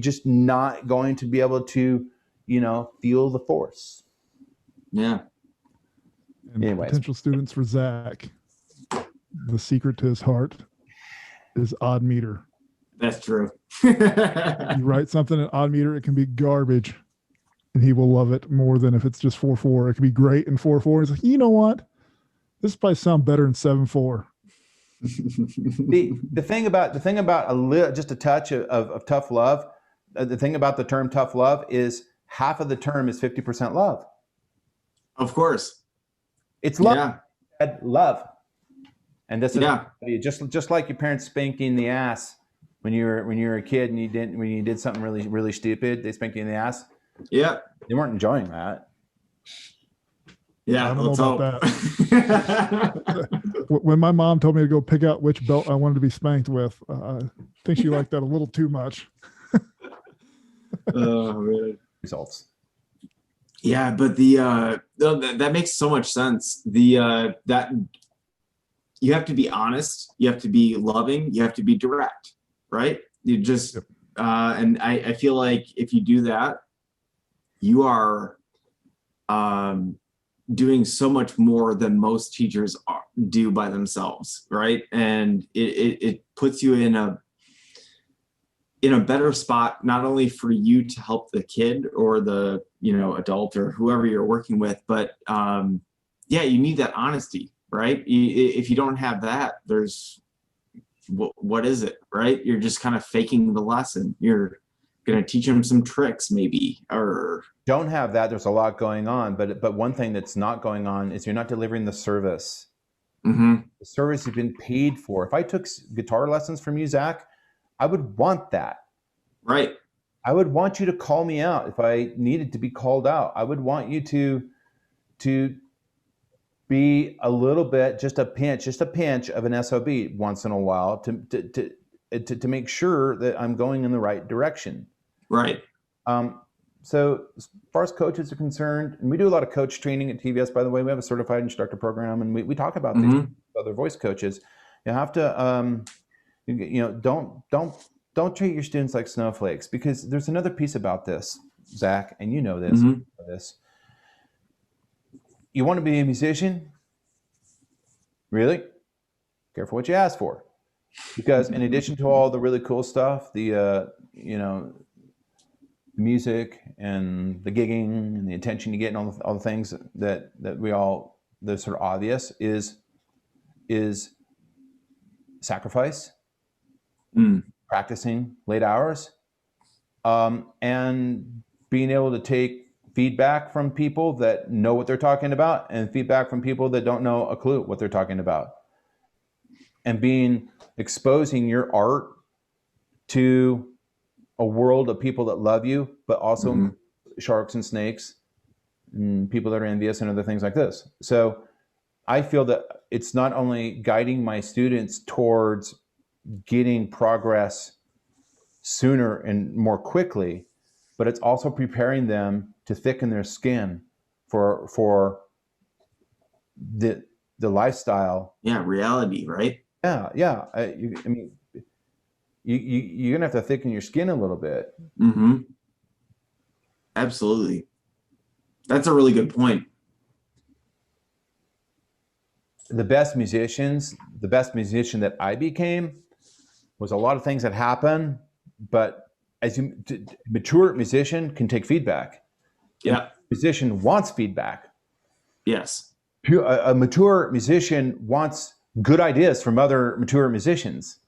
just not going to be able to, feel the force. Yeah. And anyways, potential students for Zack, the secret to his heart is odd meter. That's true. You write something in odd meter, it can be garbage, and he will love it more than if it's just 4/4. It can be great in 4/4. He's like, you know what? This probably sound better in 7/4. the thing about just a touch of tough love. The thing about the term tough love is half of the term is 50% love. Of course, it's love. Yeah. Love, and this is just like your parents spanking the ass when you were a kid and you did something really, really stupid. They spanked you in the ass. Yeah, they weren't enjoying that. Yeah, I don't know about that. When my mom told me to go pick out which belt I wanted to be spanked with, I think she liked that a little too much. Oh man. Results. Yeah, but that makes so much sense. That you have to be honest, you have to be loving, you have to be direct, right? You just and I feel like if you do that, you are doing so much more than most teachers do by themselves, right? And it puts you in a better spot, not only for you to help the kid or the adult or whoever you're working with, but you need that honesty, right? If you don't have that, there's what is it, right? You're just kind of faking the lesson. You're going to teach them some tricks maybe, or don't have that. There's a lot going on, but one thing that's not going on is you're not delivering the service. Mm-hmm. The service you've been paid for. If I took guitar lessons from you, Zack, I would want that. Right. I would want you to call me out if I needed to be called out. I would want you to be a little bit, just a pinch of an SOB once in a while to to make sure that I'm going in the right direction. Right. So as far as coaches are concerned, and we do a lot of coach training at TVS, by the way, we have a certified instructor program, and we talk about these other voice coaches. You have to, don't treat your students like snowflakes, because there's another piece about this, Zach, and you know this. You want to be a musician? Really? Careful what you ask for, because in addition to all the really cool stuff, the music and the gigging and the attention you get and all the things that that's sort of obvious is sacrifice, practicing late hours, and being able to take feedback from people that know what they're talking about and feedback from people that don't know a clue what they're talking about, and exposing your art to a world of people that love you, but also sharks and snakes and people that are envious and other things like this. So I feel that it's not only guiding my students towards getting progress sooner and more quickly, but it's also preparing them to thicken their skin for the lifestyle. Yeah, reality, right? Yeah. I mean, you're gonna have to thicken your skin a little bit. Absolutely. That's a really good point. The best musician that I became was a lot of things that happen, but as a mature musician can take feedback. Yeah. Musician wants feedback. Yes. A mature musician wants good ideas from other mature musicians.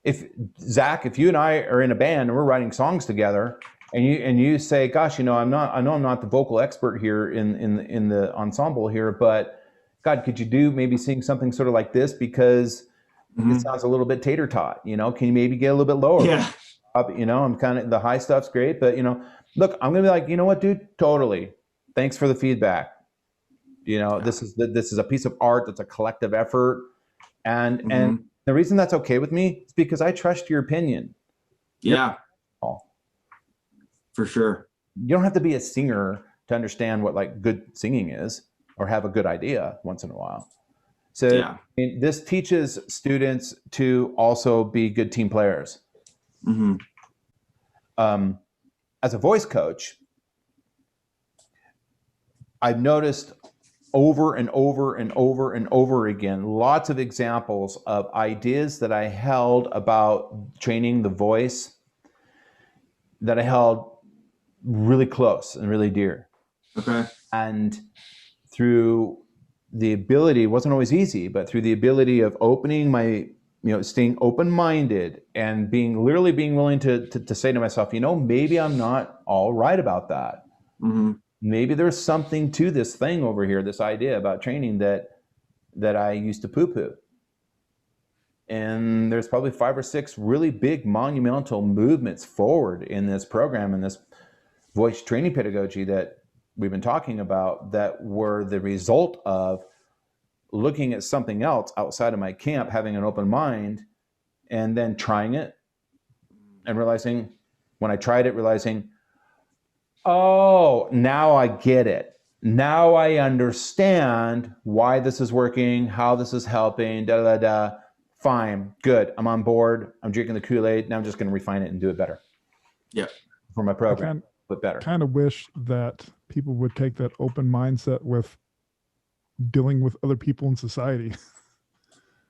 If Zach, if you and I are in a band and we're writing songs together, and you say, "Gosh, I know I'm not the vocal expert here in the ensemble here, but God, could you maybe sing something sort of like this, because it sounds a little bit tater tot, can you maybe get a little bit lower?" Yeah. I'm kind of, the high stuff's great, but look, I'm gonna be like, you know what, dude, totally. Thanks for the feedback. This is a piece of art that's a collective effort, and the reason that's okay with me is because I trust your opinion. Yeah. For sure. You don't have to be a singer to understand what like good singing is, or have a good idea once in a while. So this teaches students to also be good team players. As a voice coach, I've noticed over and over and over and over again, lots of examples of ideas that I held about training the voice that I held really close and really dear. Okay. And through the ability, it wasn't always easy, but through the ability of opening my, staying open-minded and being willing to say to myself, maybe I'm not all right about that. Maybe there's something to this thing over here, this idea about training that I used to poo-poo. And there's probably 5 or 6 really big monumental movements forward in this program, in this voice training pedagogy that we've been talking about, that were the result of looking at something else outside of my camp, having an open mind, and then trying it and realizing, when I tried it, realizing, oh, now I get it. Now I understand why this is working, how this is helping, Fine, good. I'm on board. I'm drinking the Kool-Aid. Now I'm just going to refine it and do it better. Yeah. For my program, but better. I kind of wish that people would take that open mindset with dealing with other people in society.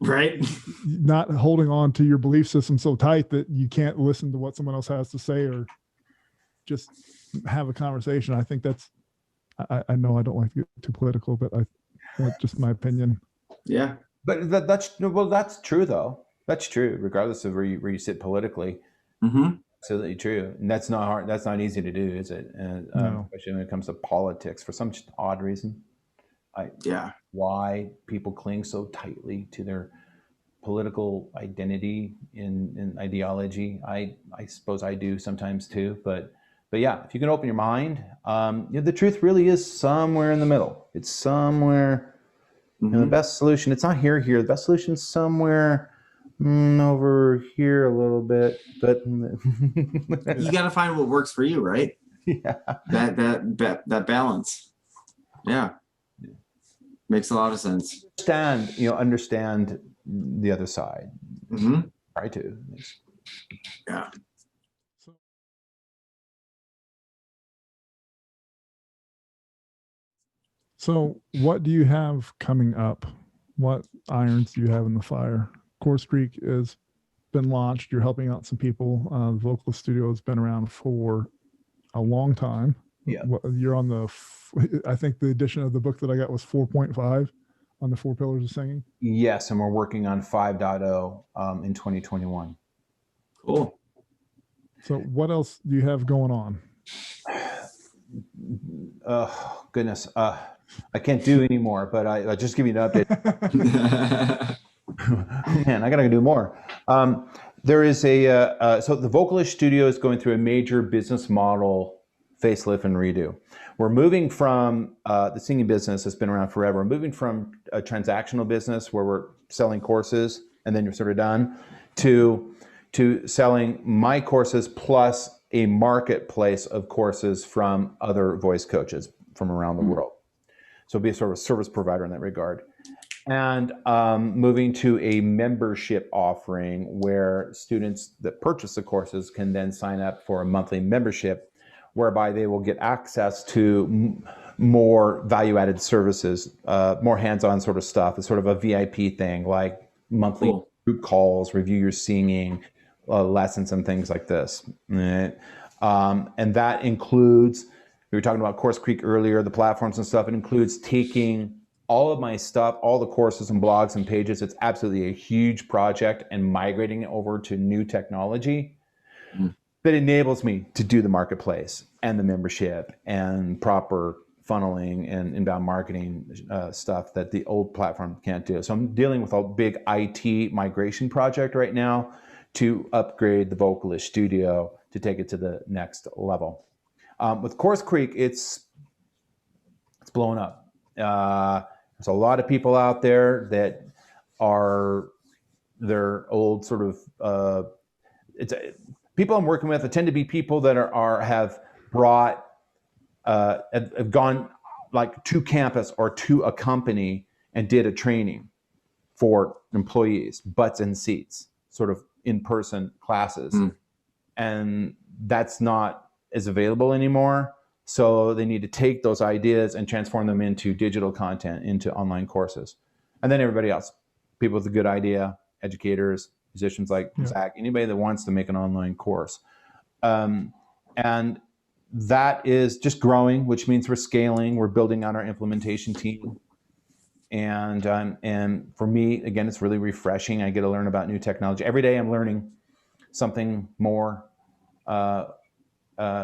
Right. Not holding on to your belief system so tight that you can't listen to what someone else has to say, or just have a conversation. I think that's, I know I don't like to get too political, but that's just my opinion. Yeah. But that's true though. That's true, regardless of where you sit politically. Absolutely true. And that's not hard. That's not easy to do, is it? And No. especially when it comes to politics, for some odd reason. Why people cling so tightly to their political identity and ideology. I suppose I do sometimes too. But yeah, if you can open your mind, the truth really is somewhere in the middle. It's somewhere. The best solution, it's not here. The best solution is somewhere Over here a little bit, but You got to find what works for you, right? yeah. That balance. Yeah. Makes a lot of sense. Understand the other side. Mm-hmm. Try to. Yeah. So what do you have coming up? What irons do you have in the fire? Course Creek has been launched. You're helping out some people. The Vocalist Studio has been around for a long time. Yeah. You're on the, I think the edition of the book that I got was 4.5 on the 4 pillars of singing. Yes, and we're working on 5.0 in 2021. Cool. So what else do you have going on? Oh, goodness. I can't do anymore, but I just give you an update. Man, I got to do more. There is so the Vocalist Studio is going through a major business model facelift and redo. We're moving from the singing business that's been around forever. We're moving from a transactional business where we're selling courses and then you're sort of done to selling my courses plus a marketplace of courses from other voice coaches from around the world. So be a sort of service provider in that regard. And moving to a membership offering where students that purchase the courses can then sign up for a monthly membership, whereby they will get access to more value-added services, more hands-on sort of stuff. It's sort of a VIP thing, like monthly group calls, review your singing, lessons and things like this. And that includes, we were talking about Course Creek earlier, the platforms and stuff. It includes taking all of my stuff, all the courses and blogs and pages. It's absolutely a huge project, and migrating it over to new technology that enables me to do the marketplace and the membership and proper funneling and inbound marketing stuff that the old platform can't do. So I'm dealing with a big IT migration project right now to upgrade the Vocalist Studio to take it to the next level. With Course Creek, it's blowing up. There's a lot of people out there that are their old sort of people I'm working with. It tend to be people that have brought have gone like to campus or to a company and did a training for employees, butts and seats, sort of in-person classes, and that's not as available anymore. So they need to take those ideas and transform them into digital content, into online courses. And then everybody else, people with a good idea, educators, musicians like Zack, anybody that wants to make an online course. And that is just growing, which means we're scaling, we're building out our implementation team. And for me, again, it's really refreshing. I get to learn about new technology. Every day I'm learning something more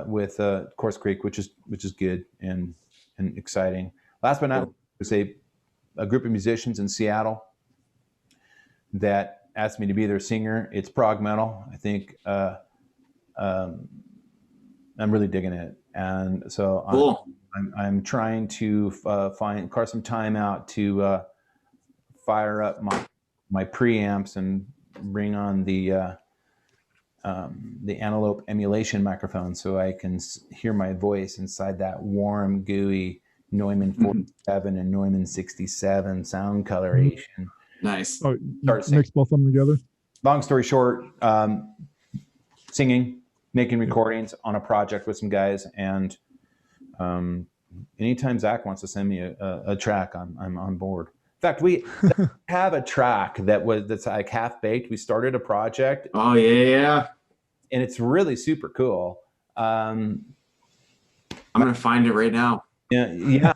with Course Creek, which is good and exciting. Last but not least, there's a group of musicians in Seattle that asked me to be their singer. It's prog metal. I think I'm really digging it, and so I'm trying to carve some time out to fire up my preamps and bring on the Antelope emulation microphone so I can hear my voice inside that warm, gooey Neumann 47 and Neumann 67 sound coloration. Nice. Oh, you mix both of them together? Long story short, singing, making recordings on a project with some guys, and anytime Zack wants to send me a track, I'm on board. In fact, we have a track that's like half baked. We started a project. Oh yeah. And it's really super cool. I'm gonna find it right now. Yeah.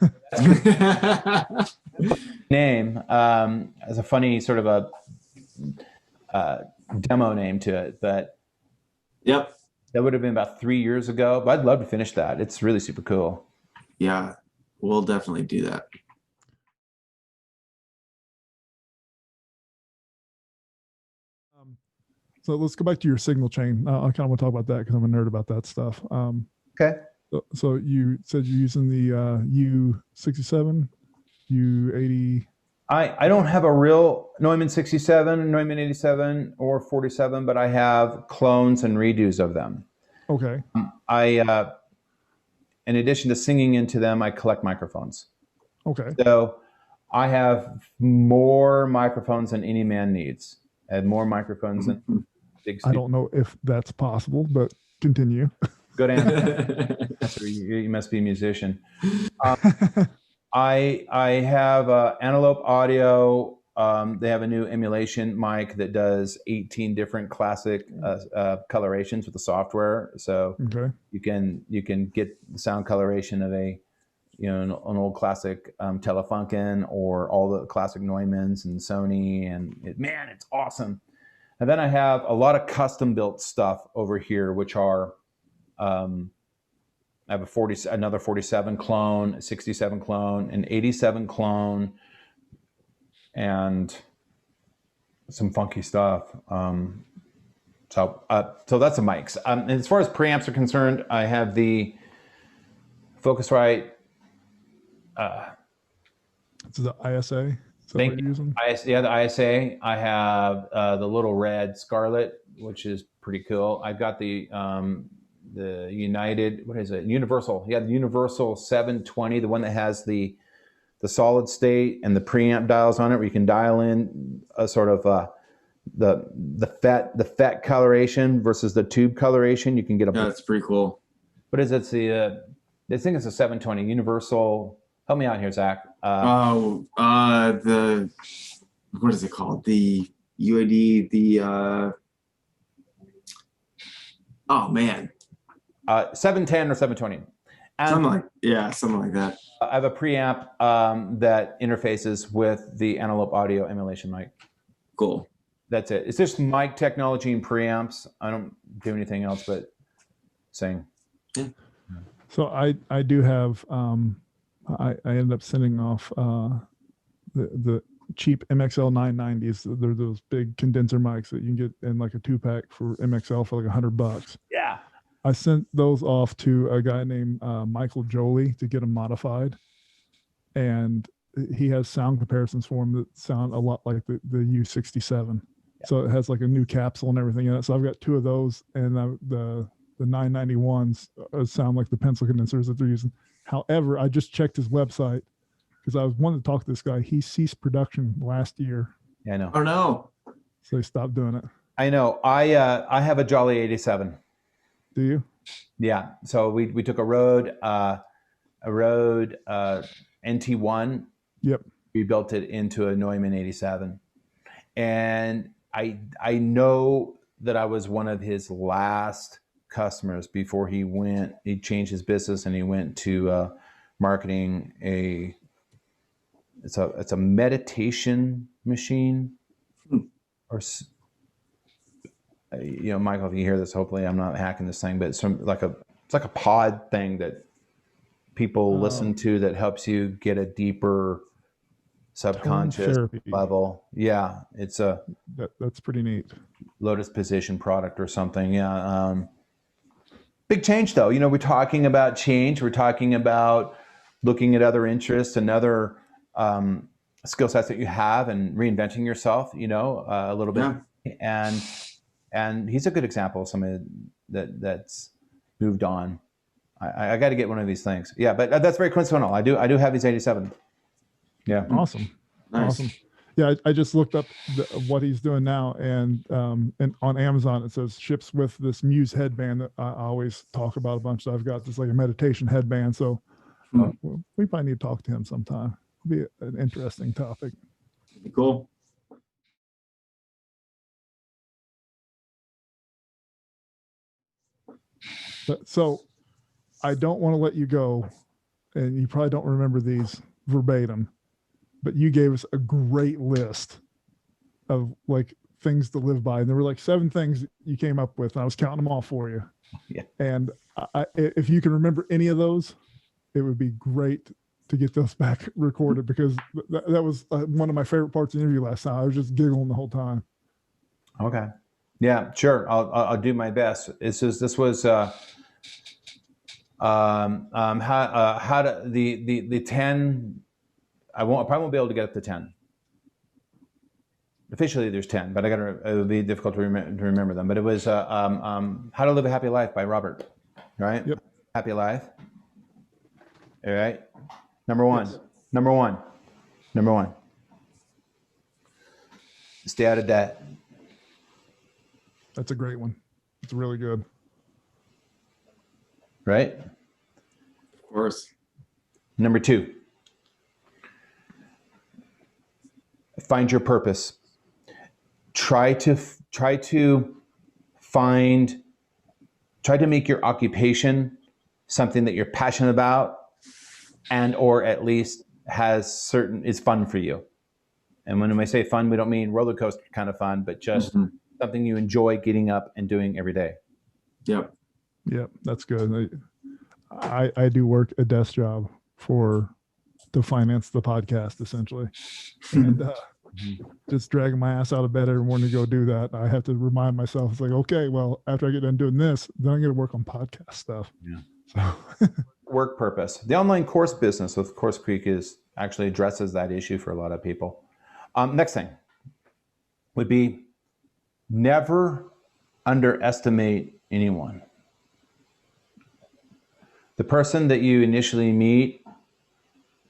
Name as a funny sort of a demo name to it, but yep, that would have been about 3 years ago. But I'd love to finish that. It's really super cool. Yeah, we'll definitely do that. So let's go back to your signal chain. I kind of want to talk about that because I'm a nerd about that stuff. Okay. So you said you're using the U67, U80. I don't have a real Neumann 67, Neumann 87, or 47, but I have clones and redos of them. Okay. In addition to singing into them, I collect microphones. Okay. So I have more microphones than any man needs. I have more microphones than big I don't know if that's possible, but continue. Good answer. You must be a musician. I have Antelope Audio. They have a new emulation mic that does 18 different classic colorations with the software. So Okay. you can get the sound coloration of an old classic Telefunken or all the classic Neumanns and Sony, and it's awesome. And then I have a lot of custom built stuff over here, which are I have another 47 clone, a 67 clone, an 87 clone, and some funky stuff. So that's the mics. And as far as preamps are concerned, I have the Focusrite. It's the ISA. So Thank what you. you're using? The ISA. I have the little red Scarlet, which is pretty cool. I've got the United, what is it? Universal. Yeah, the Universal 720, the one that has the solid state and the preamp dials on it, where you can dial in a sort of the FET coloration versus the tube coloration. You can get a. Yeah, that's pretty cool. What is it? I think it's a 720 Universal. Help me out here, Zach. What is it called? The UAD, oh man. 710 or 720. And Something like that. I have a preamp that interfaces with the Antelope Audio emulation mic. Cool. That's it. It's just mic technology and preamps. I don't do anything else but sing. Yeah. So I do have I ended up sending off the cheap MXL 990s. They're those big condenser mics that you can get in like a 2-pack for MXL for like $100. Yeah. I sent those off to a guy named Michael Jolie to get them modified, and he has sound comparisons for them that sound a lot like the U67. Yeah. So it has like a new capsule and everything in it. So I've got 2 of those, and the 991s sound like the pencil condensers that they're using. However, I just checked his website because I was wanting to talk to this guy. He ceased production last year. Yeah, I know. Oh no. So he stopped doing it. I know. I have a Jolly 87. Do you? Yeah. So we took a Rode NT1. Yep. We built it into a Neumann 87, and I know that I was one of his last customers before he changed his business and he went to marketing it's a meditation machine. Or Michael, if you hear this, hopefully I'm not hacking this thing, but it's like a pod thing that people listen to that helps you get a deeper subconscious level. Yeah, it's that's pretty neat. Lotus Position product or something. Yeah. Big change though. We're talking about change. We're talking about looking at other interests and other skill sets that you have and reinventing yourself, a little bit. Yeah. And he's a good example of somebody that's moved on. I got to get one of these things. Yeah, but that's very coincidental. I do have these 87. Yeah. Awesome. Nice. Awesome. Yeah, I just looked up what he's doing now, and on Amazon it says ships with this Muse headband that I always talk about a bunch. So I've got this like a meditation headband. So we probably need to talk to him sometime. It'll be an interesting topic. Cool. So I don't want to let you go, and you probably don't remember these verbatim, but you gave us a great list of like things to live by. And there were like 7 things you came up with, and I was counting them all for you. Yeah. And if you can remember any of those, it would be great to get those back recorded, because that was one of my favorite parts of the interview last time. I was just giggling the whole time. Okay. Yeah, sure. I'll do my best. This was how to the 10. I probably won't be able to get up to 10. officially there's 10, but it would be difficult to remember them. But it was How to Live a Happy Life by Robert, right? Yep. Happy Life. All right. Number one. Yes. Number one. Number one. Stay out of debt. That's a great one. It's really good. Right? Of course. Number 2. Find your purpose. Try to make your occupation something that you're passionate about, and or at least is fun for you. And when I say fun, we don't mean roller coaster kind of fun, but just something you enjoy getting up and doing every day. Yep. Yep, that's good. I do work a desk job to finance the podcast, essentially. And just dragging my ass out of bed every morning to go do that. I have to remind myself, it's like, okay, well, after I get done doing this, then I'm going to work on podcast stuff. Yeah. So. Work purpose. The online course business with Course Creek actually addresses that issue for a lot of people. Next thing would be never underestimate anyone. The person that you initially meet,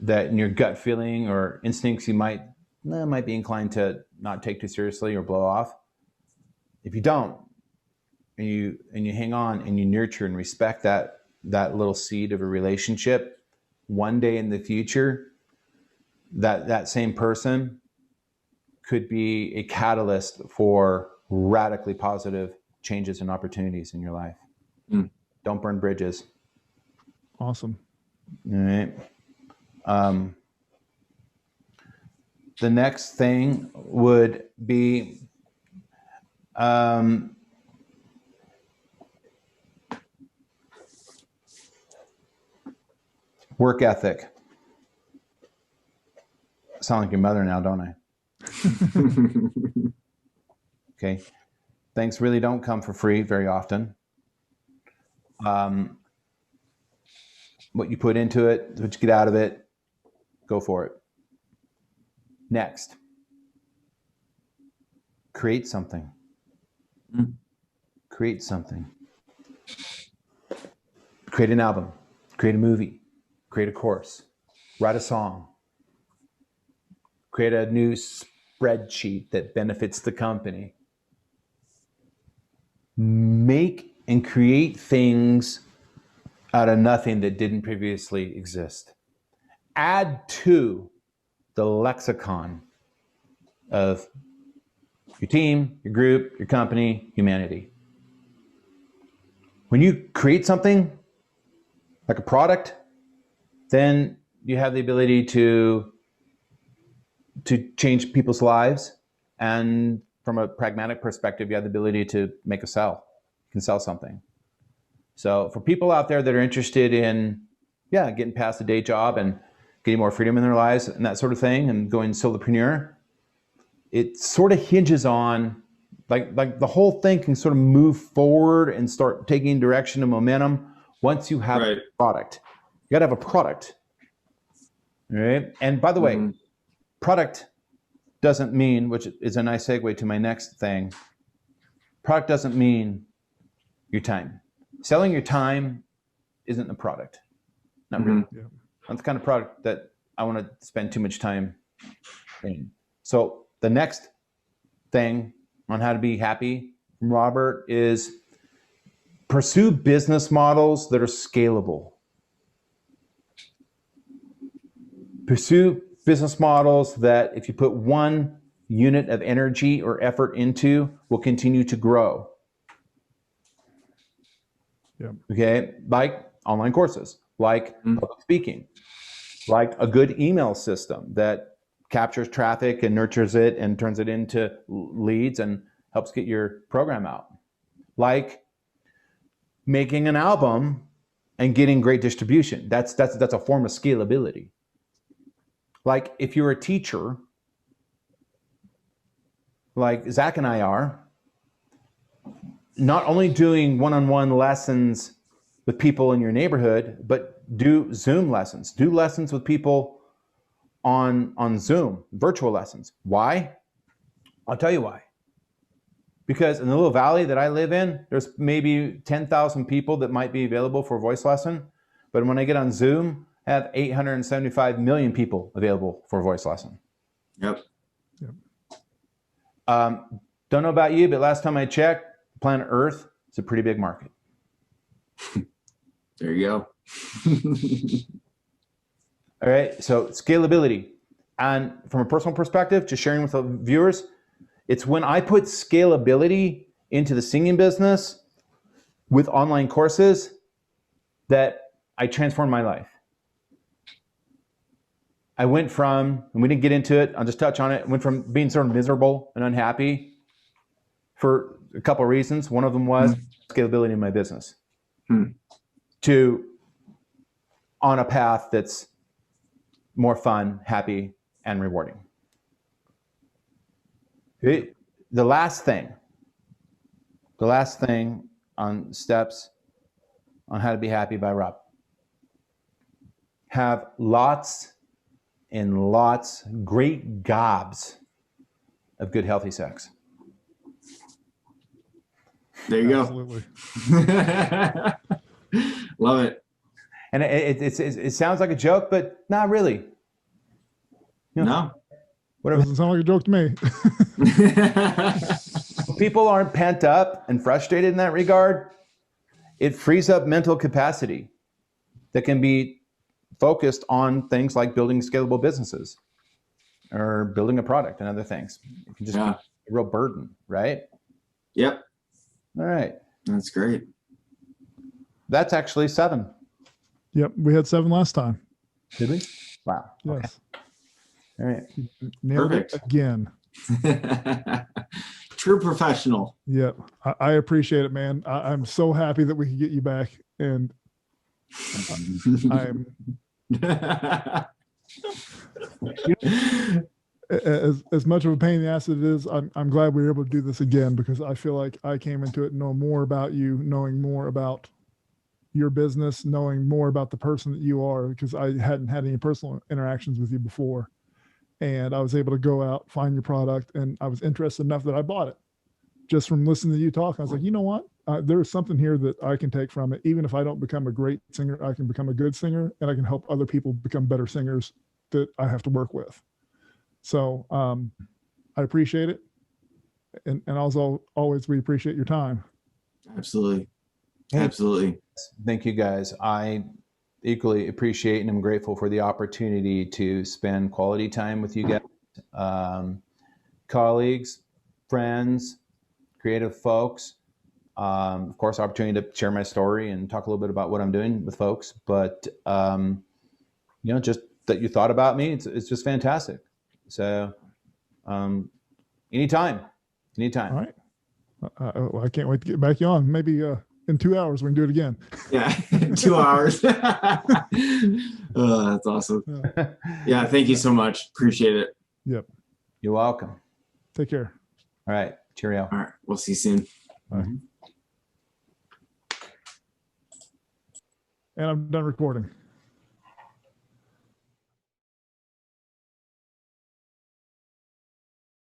that in your gut feeling or instincts you might be inclined to not take too seriously or blow off. If you don't, and you hang on and you nurture and respect that little seed of a relationship, one day in the future, that same person could be a catalyst for radically positive changes and opportunities in your life. Don't burn bridges. Awesome. All right. The next thing would be work ethic. I sound like your mother now, don't I? Okay. Things really don't come for free very often. What you put into it, what you get out of it, go for it. Next, create something. Create something. Create an album, create a movie, create a course, write a song, create a new spreadsheet that benefits the company. Make and create things out of nothing that didn't previously exist. Add to the lexicon of your team, your group, your company, humanity. When you create something like a product, then you have the ability to change people's lives. And from a pragmatic perspective, you have the ability to make a sell. You can sell something. So for people out there that are interested in, getting past the day job and getting more freedom in their lives and that sort of thing and going solopreneur, it sort of hinges on, like the whole thing can sort of move forward and start taking direction and momentum once you have a product. You got to have a product, right? And by the way, product doesn't mean, which is a nice segue to my next thing, product doesn't mean your time. Selling your time isn't the product. Not really. Yeah. That's the kind of product that I want to spend too much time in. So the next thing on how to be happy from Robert is pursue business models that are scalable. Pursue business models that if you put one unit of energy or effort into will continue to grow. Yeah. Okay, like online courses, like public speaking, like a good email system that captures traffic and nurtures it and turns it into leads and helps get your program out. Like making an album and getting great distribution. That's a form of scalability. Like if you're a teacher, like Zack and I are, not only doing one-on-one lessons with people in your neighborhood, but do Zoom lessons. Do lessons with people on Zoom, virtual lessons. Why? I'll tell you why. Because in the little valley that I live in, there's maybe 10,000 people that might be available for a voice lesson. But when I get on Zoom, I have 875 million people available for a voice lesson. Yep. Don't know about you, but last time I checked, planet Earth is a pretty big market. There you go. All right, so scalability. And from a personal perspective, just sharing with the viewers, it's when I put scalability into the singing business with online courses that I transformed my life. I went from, and we didn't get into it, I'll just touch on it, went from being sort of miserable and unhappy for a couple of reasons. One of them was scalability in my business. To on a path that's more fun, happy, and rewarding. The last thing on steps on how to be happy by Rob. Have lots and lots, great gobs of good, healthy sex. There you Absolutely. go. Love it. And it sounds like a joke, but not really. You know, No. whatever. Doesn't sound like a joke to me. People aren't pent up and frustrated in that regard. It frees up mental capacity that can be focused on things like building scalable businesses or building a product and other things. It can just be a real burden, right? Yep. All right. That's great. That's actually 7. Yep, we had 7 last time. Did we? Wow. Yes. Okay. All right. Nailed Perfect. it again. True professional. Yep. I appreciate it, man. I'm so happy that we could get you back. And I'm as much of a pain in the ass as it is, I'm glad we were able to do this again, because I feel like I came into it knowing more about you, knowing more about your business, knowing more about the person that you are, because I hadn't had any personal interactions with you before. And I was able to go out, find your product, and I was interested enough that I bought it. Just from listening to you talk, I was like, you know what? There is something here that I can take from it. Even if I don't become a great singer, I can become a good singer, and I can help other people become better singers that I have to work with. So I appreciate it. And also, always, we appreciate your time. Absolutely. Hey. Absolutely. Thank you, guys. I equally appreciate and am grateful for the opportunity to spend quality time with you guys, colleagues, friends, creative folks. Of course, opportunity to share my story and talk a little bit about what I'm doing with folks. But you know, just that you thought about me, it's just fantastic. So anytime. All right. I can't wait to get back on. Maybe in 2 hours we can do it again. Yeah, 2 hours. Oh, that's awesome. Yeah, thank you so much. Appreciate it. Yep. You're welcome. Take care. All right. Cheerio. All right, we'll see you soon. Bye. And I'm done recording.